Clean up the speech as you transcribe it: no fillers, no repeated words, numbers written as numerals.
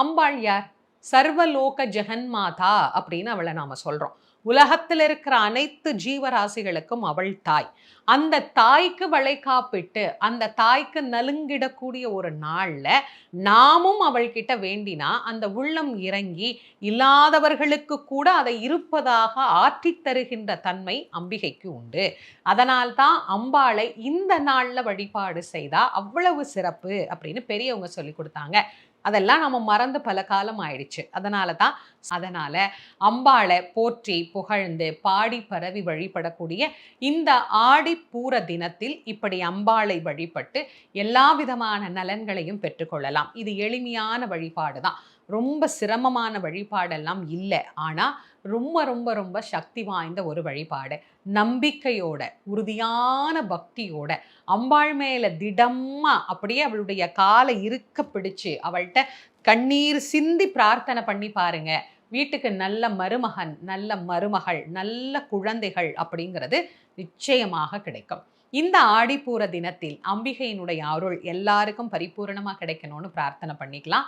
அம்பாள் யார்? சர்வலோக ஜெகன்மாதா அப்படின்னு அவளை நாம சொல்றோம். உலகத்தில் இருக்கிற அனைத்து ஜீவராசிகளுக்கும் அவள் தாய். அந்த தாய்க்கு வளைகாப்பிட்டு அந்த தாய்க்கு நலுங்கிடக்கூடிய ஒரு நாள்ல நாமும் அவள் கிட்ட வேண்டினா அந்த உள்ளம் இறங்கி இல்லாதவர்களுக்கு கூட அதை இருப்பதாக ஆற்றித் தருகின்ற தன்மை அம்பிகைக்கு உண்டு. அதனால்தான் அம்பாளை இந்த நாள்ல வழிபாடு செய்தா அவ்வளவு சிறப்பு அப்படின்னு பெரியவங்க சொல்லி கொடுத்தாங்க. அதெல்லாம் நம்ம மறந்து பல காலம் ஆயிடுச்சு. அதனால அம்பாளை போற்றி புகழ்ந்து பாடி பரவி வழிபடக்கூடிய இந்த ஆடிப்பூர தினத்தில் இப்படி அம்பாளை வழிபட்டு எல்லா விதமான நலன்களையும் பெற்றுக்கொள்ளலாம். இது எளிமையான வழிபாடு தான். ரொம்ப சிரமமான வழிபாடெல்லாம் இல்லை. ஆனால் ரொம்ப ரொம்ப ரொம்ப சக்தி வாய்ந்த ஒரு வழிபாடு. நம்பிக்கையோட உறுதியான பக்தியோட அம்பாள் மேல திடமா அப்படியே அவளுடைய காலை இருக்க பிடிச்சு அவள்கிட்ட கண்ணீர் சிந்தி பிரார்த்தனை பண்ணி பாருங்க. வீட்டுக்கு நல்ல மருமகன், நல்ல மருமகள், நல்ல குழந்தைகள் அப்படிங்கிறது நிச்சயமாக கிடைக்கும். இந்த ஆடிப்பூர தினத்தில் அம்பிகையினுடைய அருள் எல்லாருக்கும் பரிபூரணமா கிடைக்கணும்னு பிரார்த்தனை பண்ணிக்கலாம்.